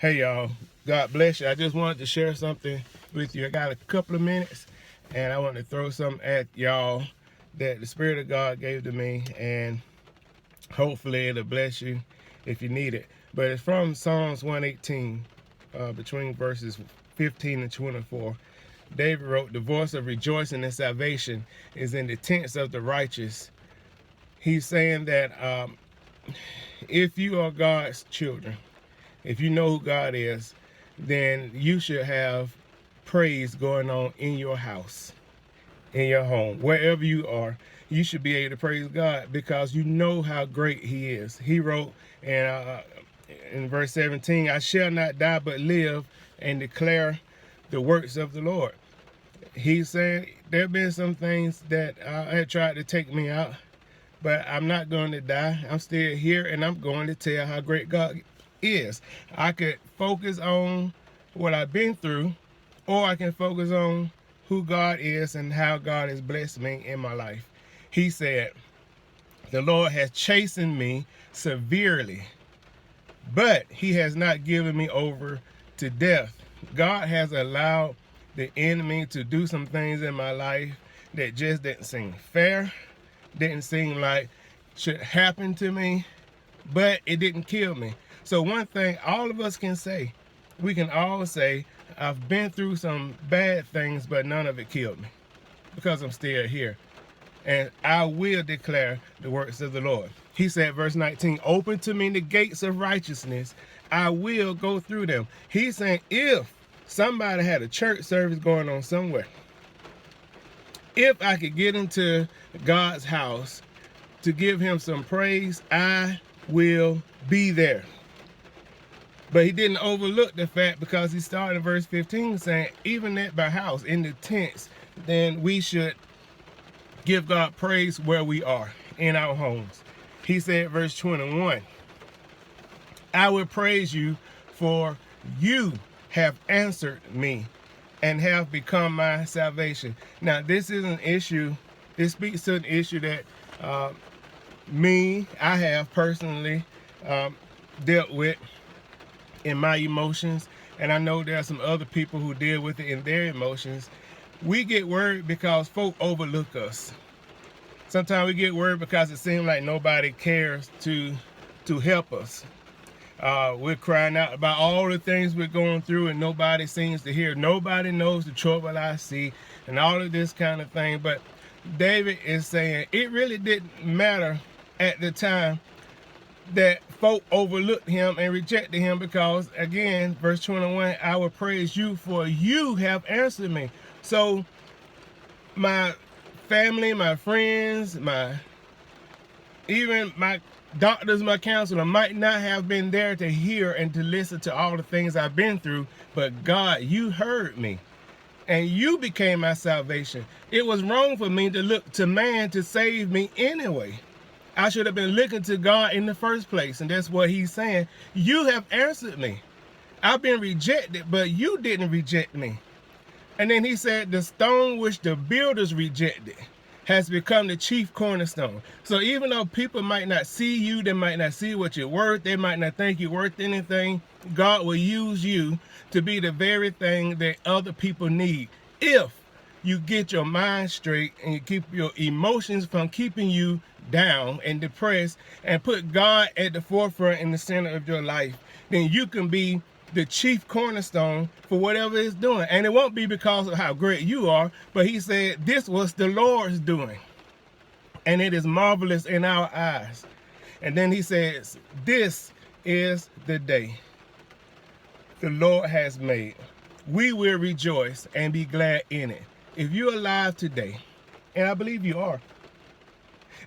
Hey y'all, God bless you. I just wanted to share something with you. I got a couple of minutes and I want to throw something at y'all that the Spirit of God gave to me, and hopefully it'll bless you if you need it. But it's from Psalms 118, between verses 15 and 24. David wrote, "The voice of rejoicing and salvation is in the tents of the righteous." He's saying that if you are God's children, if you know who God is, then you should have praise going on in your house, in your home, wherever you are. You should be able to praise God because you know how great He is. He wrote in verse 17, "I shall not die but live and declare the works of the Lord." He's saying there have been some things that had tried to take me out, but I'm not going to die. I'm still here, and I'm going to tell how great God is. I could focus on what I've been through, or I can focus on who God is and how God has blessed me in my life. He said, "The Lord has chastened me severely, but He has not given me over to death." God has allowed the enemy to do some things in my life that just didn't seem fair, didn't seem like should happen to me, but it didn't kill me. So one thing all of us can say, we can all say, I've been through some bad things, but none of it killed me because I'm still here. And I will declare the works of the Lord. He said, verse 19, "Open to me the gates of righteousness. I will go through them." He's saying if somebody had a church service going on somewhere, if I could get into God's house to give Him some praise, I will be there. But He didn't overlook the fact, because He started in verse 15 saying, even at my house, in the tents, then we should give God praise where we are, in our homes. He said, verse 21, "I will praise you, for you have answered me and have become my salvation." Now, this is an issue, this speaks to an issue that I have personally dealt with in my emotions, and I know there are some other people who deal with it in their emotions. We get worried because folk overlook us. Sometimes we get worried because it seems like nobody cares to help us. We're crying out about all the things we're going through and nobody seems to hear. Nobody knows the trouble I see and all of this kind of thing. But David is saying it really didn't matter at the time that folk overlooked him and rejected him, because again, verse 21, "I will praise you, for you have answered me." So my family, my friends, even my doctors, my counselor might not have been there to hear and to listen to all the things I've been through, but God, you heard me and you became my salvation. It was wrong for me to look to man to save me anyway. I should have been looking to God in the first place. And that's what He's saying. You have answered me. I've been rejected, but you didn't reject me. And then He said, "The stone which the builders rejected has become the chief cornerstone." So even though people might not see you, they might not see what you're worth, they might not think you're worth anything, God will use you to be the very thing that other people need, if you get your mind straight and you keep your emotions from keeping you down and depressed, and put God at the forefront in the center of your life. Then you can be the chief cornerstone for whatever it's doing. And it won't be because of how great you are, but He said this was the Lord's doing, and it is marvelous in our eyes. And then He says, "This is the day the Lord has made. We will rejoice and be glad in it." If you're alive today, and I believe you are,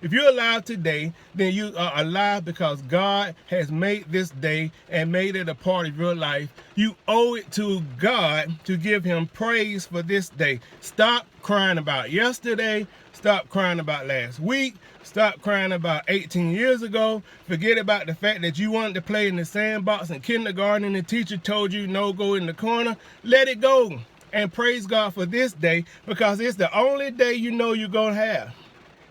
if you're alive today, then you are alive because God has made this day and made it a part of your life. You owe it to God to give Him praise for this day. Stop crying about yesterday. Stop crying about last week. Stop crying about 18 years ago. Forget about the fact that you wanted to play in the sandbox in kindergarten and the teacher told you no, go in the corner. Let it go and praise God for this day, because it's the only day you know you're going to have,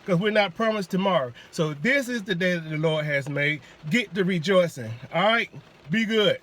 because we're not promised tomorrow. So this is the day that the Lord has made. Get to rejoicing. All right? Be good.